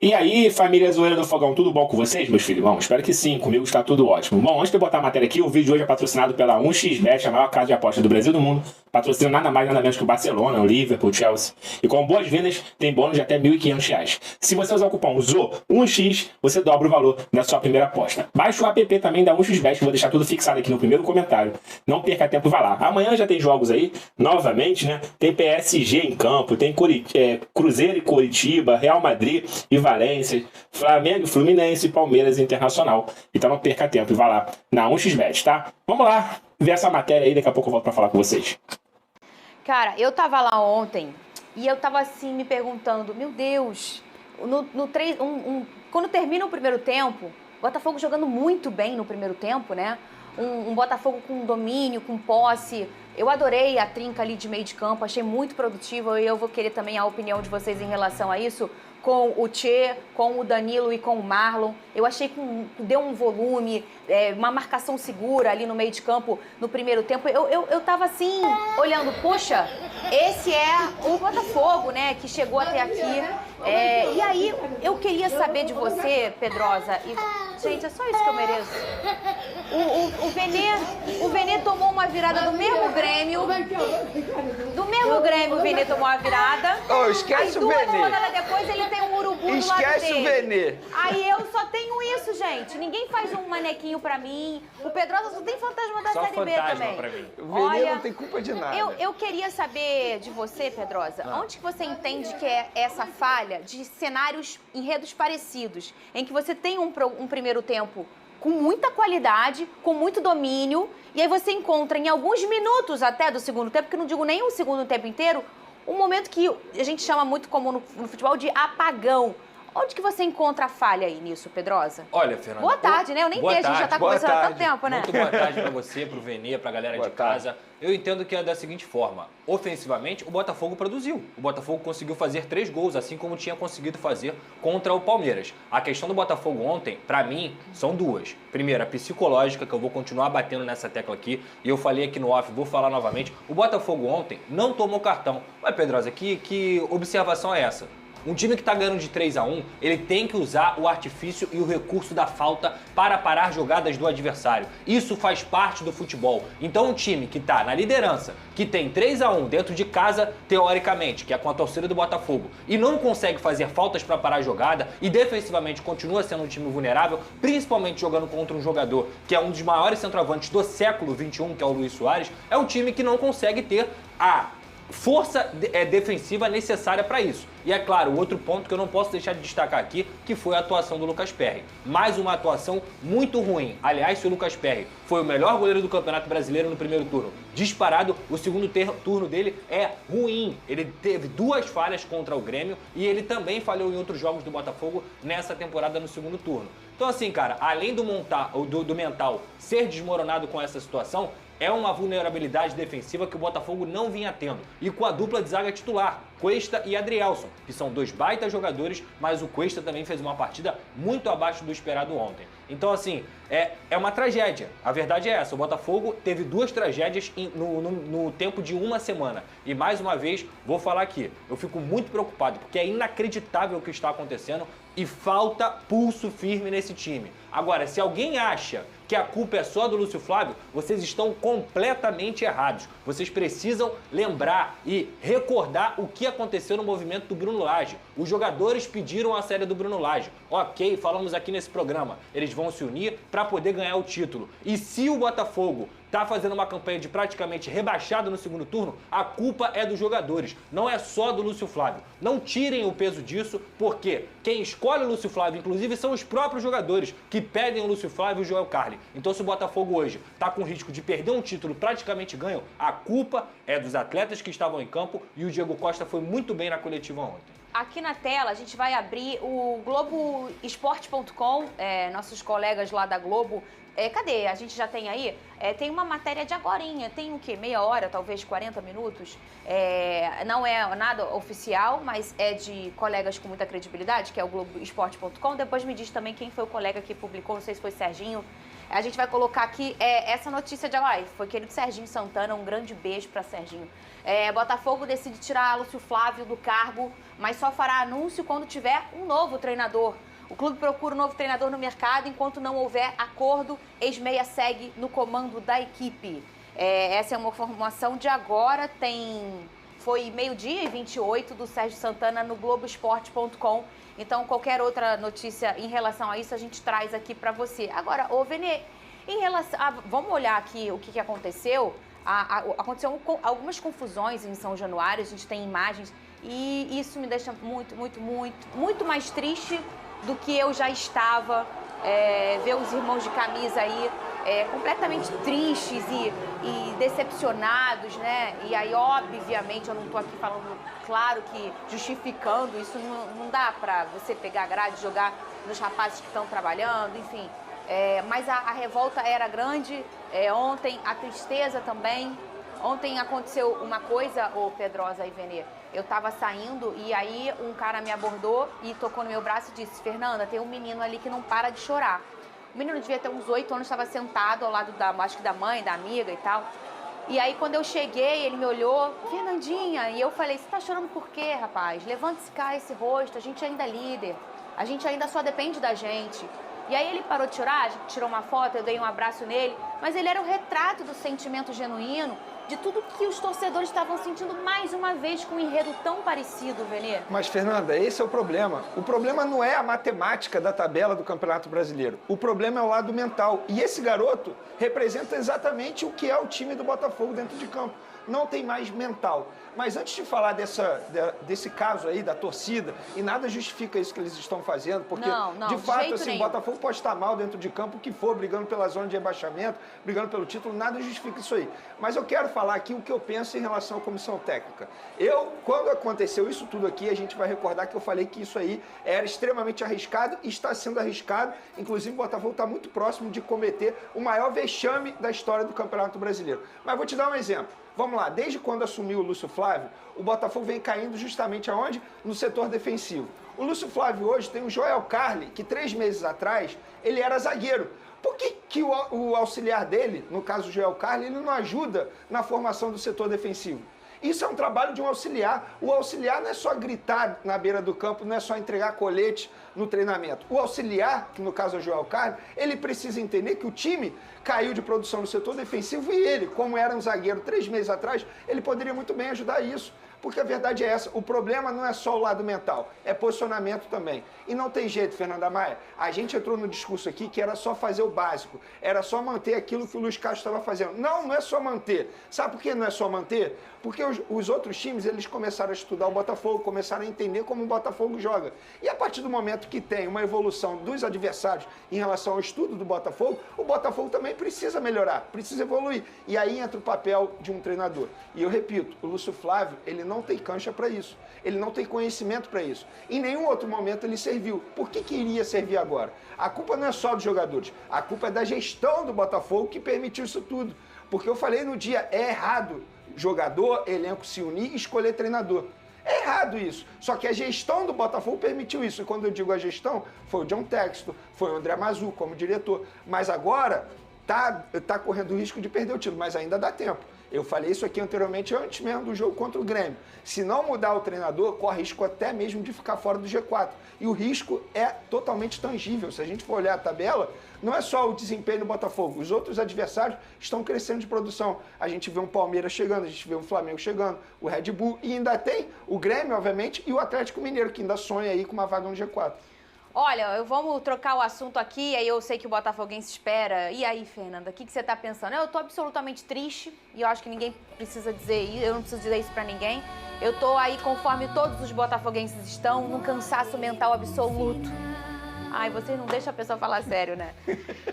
E aí, família Zoeira do Fogão, tudo bom com vocês, meus filhos? Bom, espero que sim, comigo está tudo ótimo. Bom, antes de eu botar a matéria aqui, o vídeo de hoje é patrocinado pela 1xBet, a maior casa de aposta do Brasil e do mundo. Patrocina nada mais nada menos que o Barcelona, o Liverpool, o Chelsea. E com boas-vindas, tem bônus de até R$ 1.500. Se você usar o cupom ZO1X, você dobra o valor da sua primeira aposta. Baixe o app também da 1xBet, vou deixar tudo fixado aqui no primeiro comentário. Não perca tempo, vá lá. Amanhã já tem jogos aí, novamente, né? Tem PSG em campo, tem Cruzeiro e Coritiba, Real Madrid e Valência, Flamengo, Fluminense, Palmeiras e Internacional. Então não perca tempo e vá lá na 1xBet, tá? Vamos lá ver essa matéria aí, daqui a pouco eu volto pra falar com vocês. Cara, eu tava lá ontem e eu tava assim me perguntando, meu Deus, quando termina o primeiro tempo, Botafogo jogando muito bem no primeiro tempo, né? Um Botafogo com domínio, com posse. Eu adorei a trinca ali de meio de campo, achei muito produtivo e eu vou querer também a opinião de vocês em relação a isso, com o Tchê, com o Danilo e com o Marlon. Eu achei que deu um volume, uma marcação segura ali no meio de campo no primeiro tempo. Eu tava assim, olhando, poxa, esse é o Botafogo, né, que chegou até aqui. E aí, eu queria saber de você, Pedrosa, e, gente, é só isso que eu mereço. O Venê tomou uma virada do mesmo Grêmio. Do mesmo Grêmio, o Venê tomou uma virada. Oh, esquece aí, o Venê. 2 rodadas depois, ele tem um urubu do lado dele. Esquece o Venê. Aí eu só tenho isso, gente. Ninguém faz um manequinho pra mim. O Pedrosa só tem fantasma da Só Série B fantasma também. pra mim. O Venê não tem culpa de nada. Eu queria saber de você, Pedrosa, onde que você entende que é essa falha de cenários, enredos parecidos, em que você tem um primeiro tempo com muita qualidade, com muito domínio, e aí você encontra em alguns minutos até do segundo tempo, que não digo nem o segundo tempo inteiro, um momento que a gente chama muito comum no futebol de apagão. Onde que você encontra a falha aí nisso, Pedrosa? Olha, Fernanda... Boa tarde, né? Eu nem vejo, a gente já tá conversando há tanto tempo, né? Muito boa tarde pra você, pro Venê, pra galera Boa de tarde. casa. Eu entendo que é da seguinte forma. Ofensivamente, o Botafogo produziu. O Botafogo conseguiu fazer 3 gols, assim como tinha conseguido fazer contra o Palmeiras. A questão do Botafogo ontem, pra mim, são 2. Primeira, a psicológica, que eu vou continuar batendo nessa tecla aqui. E eu falei aqui no off, vou falar novamente. O Botafogo ontem não tomou cartão. Mas, Pedrosa, que observação é essa? Um time que está ganhando de 3-1, ele tem que usar o artifício e o recurso da falta para parar jogadas do adversário. Isso faz parte do futebol. Então um time que está na liderança, que tem 3-1 dentro de casa, teoricamente, que é com a torcida do Botafogo, e não consegue fazer faltas para parar a jogada e defensivamente continua sendo um time vulnerável, principalmente jogando contra um jogador que é um dos maiores centroavantes do século XXI, que é o Luis Soares, é um time que não consegue ter a força defensiva necessária para isso. E é claro, o outro ponto que eu não posso deixar de destacar aqui, que foi a atuação do Lucas Perry. Mais uma atuação muito ruim. Aliás, se o Lucas Perry foi o melhor goleiro do Campeonato Brasileiro no primeiro turno, disparado, o segundo turno dele é ruim. Ele teve 2 falhas contra o Grêmio e ele também falhou em outros jogos do Botafogo nessa temporada no segundo turno. Então assim, cara, além do mental ser desmoronado com essa situação, é uma vulnerabilidade defensiva que o Botafogo não vinha tendo. E com a dupla de zaga titular, Cuesta e Adrielson, que são 2 baitas jogadores, mas o Cuesta também fez uma partida muito abaixo do esperado ontem. Então, assim, é uma tragédia. A verdade é essa, o Botafogo teve 2 tragédias no tempo de uma semana. E, mais uma vez, vou falar aqui, eu fico muito preocupado, porque é inacreditável o que está acontecendo e falta pulso firme nesse time. Agora, se alguém acha que a culpa é só do Lúcio Flávio, vocês estão completamente errados. Vocês precisam lembrar e recordar o que aconteceu no movimento do Bruno Lage. Os jogadores pediram a saída do Bruno Lage. Ok, falamos aqui nesse programa. Eles vão se unir para poder ganhar o título. E se o Botafogo tá fazendo uma campanha de praticamente rebaixado no segundo turno, a culpa é dos jogadores, não é só do Lúcio Flávio. Não tirem o peso disso, porque quem escolhe o Lúcio Flávio, inclusive, são os próprios jogadores que pedem o Lúcio Flávio e o Joel Carli. Então, se o Botafogo hoje tá com risco de perder um título praticamente ganho, a culpa é dos atletas que estavam em campo e o Diego Costa foi muito bem na coletiva ontem. Aqui na tela a gente vai abrir o Globoesporte.com, nossos colegas lá da Globo. Cadê? A gente já tem aí? Tem uma matéria de agorinha, tem o quê? Meia hora, talvez 40 minutos? Não é nada oficial, mas é de colegas com muita credibilidade, que é o Globoesporte.com. Depois me diz também quem foi o colega que publicou, não sei se foi Serginho. A gente vai colocar aqui essa notícia de agora. Foi querido Serginho Santana, um grande beijo para Serginho. Botafogo decide tirar Lúcio Flávio do cargo, mas só fará anúncio quando tiver um novo treinador. O clube procura um novo treinador no mercado, enquanto não houver acordo, ex-meia segue no comando da equipe. Essa é uma informação de agora, foi 12h28 do Sérgio Santana no Globoesporte.com. Então, qualquer outra notícia em relação a isso, a gente traz aqui para você. Agora, ô Vene, vamos olhar aqui o que aconteceu. Aconteceu algumas confusões em São Januário, a gente tem imagens, e isso me deixa muito mais triste do que eu já estava. Ver os irmãos de camisa aí completamente tristes e decepcionados, né? E aí, obviamente, eu não estou aqui falando, claro que justificando, isso não dá para você pegar a grade e jogar nos rapazes que estão trabalhando, enfim. Mas a revolta era grande, ontem a tristeza também. Ontem aconteceu uma coisa, ô Pedrosa e Venê, eu tava saindo e aí um cara me abordou e tocou no meu braço e disse: Fernanda, tem um menino ali que não para de chorar. O menino devia ter uns 8 anos, estava sentado ao lado acho que da mãe, da amiga e tal. E aí quando eu cheguei, ele me olhou: Fernandinha, e eu falei: você tá chorando por quê, rapaz? Levanta esse rosto, a gente ainda é líder, a gente ainda só depende da gente. E aí ele parou de chorar, a gente tirou uma foto, eu dei um abraço nele, mas ele era o retrato do sentimento genuíno, de tudo que os torcedores estavam sentindo mais uma vez com um enredo tão parecido, Venê. Mas, Fernanda, esse é o problema. O problema não é a matemática da tabela do Campeonato Brasileiro. O problema é o lado mental. E esse garoto representa exatamente o que é o time do Botafogo dentro de campo. Não tem mais mental. Mas antes de falar desse caso aí, da torcida, e nada justifica isso que eles estão fazendo, porque, de fato, assim, o Botafogo pode estar mal dentro de campo, o que for, brigando pela zona de rebaixamento, brigando pelo título, nada justifica isso aí. Mas eu quero falar aqui o que eu penso em relação à comissão técnica. Quando aconteceu isso tudo aqui, a gente vai recordar que eu falei que isso aí era extremamente arriscado e está sendo arriscado. Inclusive, o Botafogo está muito próximo de cometer o maior vexame da história do Campeonato Brasileiro. Mas vou te dar um exemplo. Vamos lá, desde quando assumiu o Lúcio Flávio, o Botafogo vem caindo justamente aonde? No setor defensivo. O Lúcio Flávio hoje tem o Joel Carli, que 3 meses atrás, ele era zagueiro. Por que o auxiliar dele, no caso o Joel Carli, ele não ajuda na formação do setor defensivo? Isso é um trabalho de um auxiliar. O auxiliar não é só gritar na beira do campo, não é só entregar colete no treinamento. O auxiliar, que no caso é o Joel Carli, ele precisa entender que o time caiu de produção no setor defensivo e ele, como era um zagueiro 3 meses atrás, ele poderia muito bem ajudar isso. Porque a verdade é essa, o problema não é só o lado mental, é posicionamento também. E não tem jeito, Fernanda Maia, a gente entrou no discurso aqui que era só fazer o básico, era só manter aquilo que o Luiz Castro estava fazendo. Não é só manter. Sabe por que não é só manter? Porque os outros times, eles começaram a estudar o Botafogo, começaram a entender como o Botafogo joga. E a partir do momento que tem uma evolução dos adversários em relação ao estudo do Botafogo, o Botafogo também precisa melhorar, precisa evoluir. E aí entra o papel de um treinador. E eu repito, o Lúcio Flávio, ele não tem cancha para isso. Ele não tem conhecimento para isso. Em nenhum outro momento ele serviu. Por que iria servir agora? A culpa não é só dos jogadores. A culpa é da gestão do Botafogo que permitiu isso tudo. Porque eu falei no dia, é errado jogador, elenco se unir e escolher treinador. É errado isso. Só que a gestão do Botafogo permitiu isso. E quando eu digo a gestão, foi o John Textor, foi o André Mazzu como diretor. Mas agora tá correndo o risco de perder o título, mas ainda dá tempo. Eu falei isso aqui anteriormente, antes mesmo do jogo contra o Grêmio. Se não mudar o treinador, corre risco até mesmo de ficar fora do G4. E o risco é totalmente tangível. Se a gente for olhar a tabela, não é só o desempenho do Botafogo. Os outros adversários estão crescendo de produção. A gente vê um Palmeiras chegando, a gente vê um Flamengo chegando, o Red Bull, e ainda tem o Grêmio, obviamente, e o Atlético Mineiro, que ainda sonha aí com uma vaga no G4. Olha, vamos trocar o assunto aqui, aí eu sei que o botafoguense espera. E aí, Fernanda, o que você tá pensando? Eu tô absolutamente triste, e eu acho que ninguém precisa dizer isso, eu não preciso dizer isso pra ninguém. Eu tô aí, conforme todos os botafoguenses estão, num cansaço mental absoluto. Ai, vocês não deixam a pessoa falar sério, né?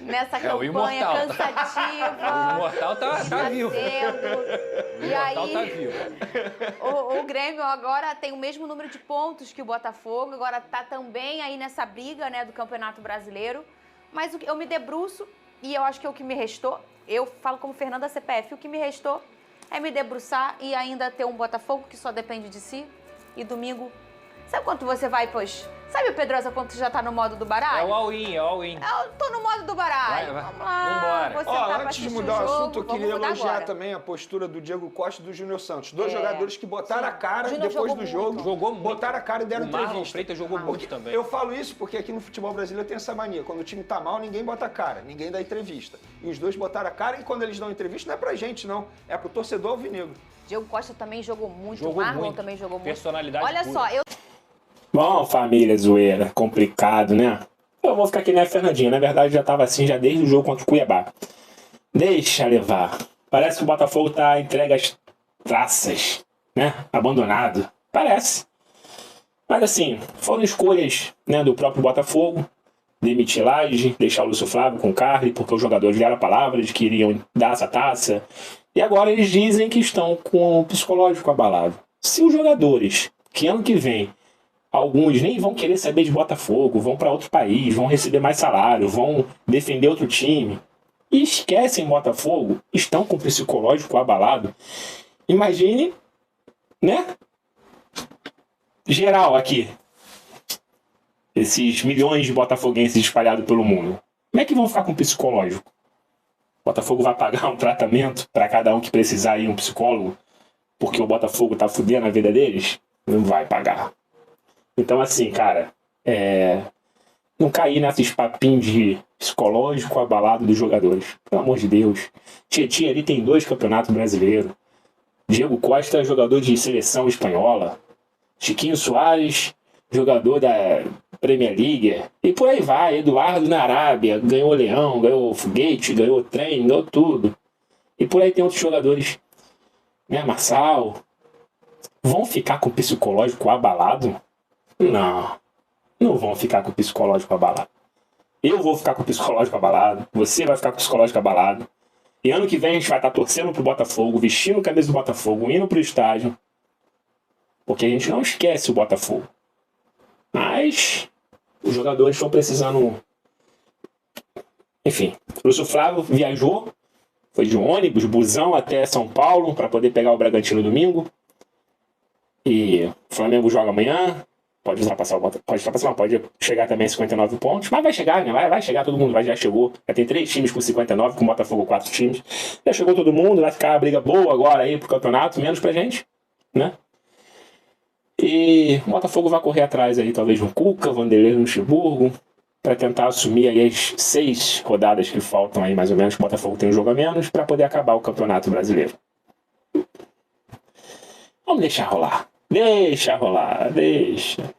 Nessa campanha cansativa. O Imortal tá vivo. O Imortal tá vivo. O Grêmio agora tem o mesmo número de pontos que o Botafogo, agora tá também aí nessa briga, né, do Campeonato Brasileiro. Mas eu me debruço, e eu acho que é o que me restou, eu falo como Fernanda CPF, o que me restou é me debruçar e ainda ter um Botafogo que só depende de si. E domingo, Sabe quanto você vai, pois? Sabe, Pedrosa, quanto já tá no modo do baralho? É o all-in, é o all-in. Eu tô no modo do baralho. Vai. Vamos lá. Vambora. Vou sentar pra Antes de assistir mudar o jogo, assunto, eu queria vamos mudar elogiar agora. também a postura do Diego Costa e do Júnior Santos. Dois É. jogadores que botaram Sim. a cara Júnior depois jogou do jogo. muito. Jogou muito. Botaram a cara e deram O Marlon entrevista. Freitas jogou muito também. Eu falo isso porque aqui no futebol brasileiro tem essa mania. Quando o time tá mal, ninguém bota a cara, ninguém dá entrevista. E os dois botaram a cara e quando eles dão entrevista não é pra gente, não. É pro torcedor alvinegro. Diego Costa também jogou muito. Jogou o Marlon muito. também jogou muito. Personalidade Olha pura. só, eu Bom, família zoeira, complicado, né? Eu vou ficar aqui na Fernandinha. Na verdade, já tava assim já desde o jogo contra o Cuiabá. Deixa levar. Parece que o Botafogo tá entregue às traças, né? Abandonado. Parece. Mas assim, foram escolhas, né, do próprio Botafogo. Demitir Laje, deixar o Lúcio Flávio com o Carly, porque os jogadores deram a palavra de que iriam dar essa taça. E agora eles dizem que estão com o psicológico abalado. Se os jogadores, que ano que vem, alguns nem vão querer saber de Botafogo, vão para outro país, vão receber mais salário, vão defender outro time, e esquecem Botafogo, estão com o psicológico abalado. Imagine, né? Geral aqui. Esses milhões de botafoguenses espalhados pelo mundo. Como é que vão ficar com o psicológico? O Botafogo vai pagar um tratamento para cada um que precisar ir um psicólogo? Porque o Botafogo tá fudendo a vida deles? Não vai pagar. Então assim, cara, não cair nesses papinhos de psicológico abalado dos jogadores. Pelo amor de Deus. Tietchan ali tem 2 campeonatos brasileiros. Diego Costa é jogador de seleção espanhola. Chiquinho Soares, jogador da Premier League. E por aí vai. Eduardo na Arábia, ganhou o Leão, ganhou o Foguete, ganhou o Trem, ganhou tudo. E por aí tem outros jogadores, né? Marçal. Vão ficar com o psicológico abalado? Não vão ficar com o psicológico abalado. Eu vou ficar com o psicológico abalado. Você vai ficar com o psicológico abalado. E ano que vem a gente vai estar torcendo pro Botafogo, vestindo a camisa do Botafogo, indo pro estádio. Porque a gente não esquece o Botafogo. Mas os jogadores estão precisando... Enfim, o Lúcio Flávio viajou, foi de ônibus, busão até São Paulo para poder pegar o Bragantino domingo. E o Flamengo joga amanhã. Pode ultrapassar o Botafogo. Pode ultrapassar, não, pode chegar também a 59 pontos. Mas vai chegar, né? Vai chegar todo mundo. Já chegou. Já tem 3 times com 59, com o Botafogo 4 times. Já chegou todo mundo. Vai ficar uma briga boa agora aí pro campeonato, menos pra gente, né? E o Botafogo vai correr atrás aí, talvez no Cuca, Vanderlei no Luxemburgo, para tentar assumir aí as 6 rodadas que faltam aí, mais ou menos. O Botafogo tem um jogo a menos para poder acabar o Campeonato Brasileiro. Vamos deixar rolar. Deixa rolar, deixa.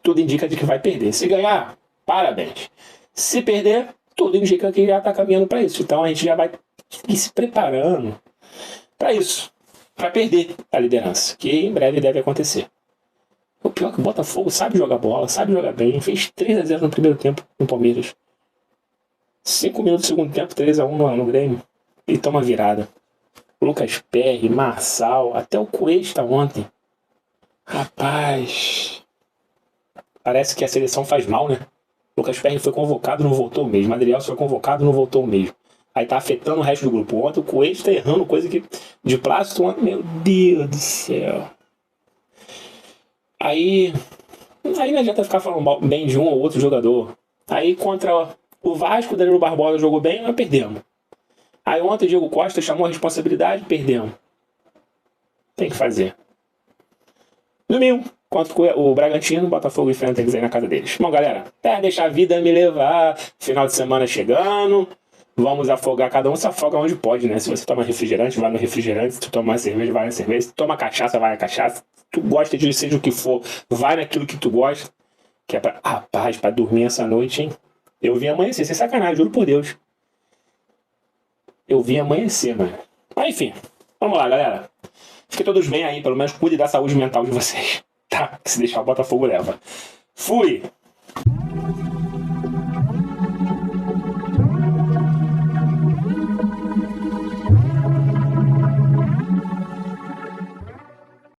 Tudo indica de que vai perder. Se ganhar, parabéns. Se perder, tudo indica que já está caminhando para isso. Então a gente já vai ir se preparando para isso. Para perder a liderança, que em breve deve acontecer. O pior é que o Botafogo sabe jogar bola, sabe jogar bem. Fez 3-0 no primeiro tempo no Palmeiras. 5 minutos do segundo tempo, 3-1 no Grêmio. E toma virada. Lucas Perry, Marçal, até o Cuesta ontem. Rapaz, parece que a seleção faz mal, né? Lucas Perry foi convocado, não voltou mesmo. Adriel foi convocado, não voltou mesmo. Aí tá afetando o resto do grupo. Ontem o Cuesta tá errando coisa que de plástico ontem, meu Deus do céu. Aí não adianta ficar falando bem de um ou outro jogador. Aí contra o Vasco, o Danilo Barbosa jogou bem, nós perdemos. Aí ontem o Diego Costa chamou a responsabilidade, perdemos. Tem que fazer. Domingo, contra o Bragantino, o Botafogo enfrenta eles aí na casa deles. Bom, galera, deixa a vida me levar. Final de semana chegando. Vamos afogar, cada um se afoga onde pode, né? Se você toma refrigerante, vai no refrigerante. Se tu toma cerveja, vai na cerveja. Se tu toma cachaça, vai na cachaça. Se tu gosta de seja o que for, vai naquilo que tu gosta. Que é pra... Rapaz, pra dormir essa noite, hein? Eu vim amanhecer, sem sacanagem, juro por Deus. Eu vim amanhecer, mano. Mas enfim, vamos lá, galera. Fiquem todos bem aí, pelo menos cuide da saúde mental de vocês. Tá? Que se deixar o Botafogo leva. Fui!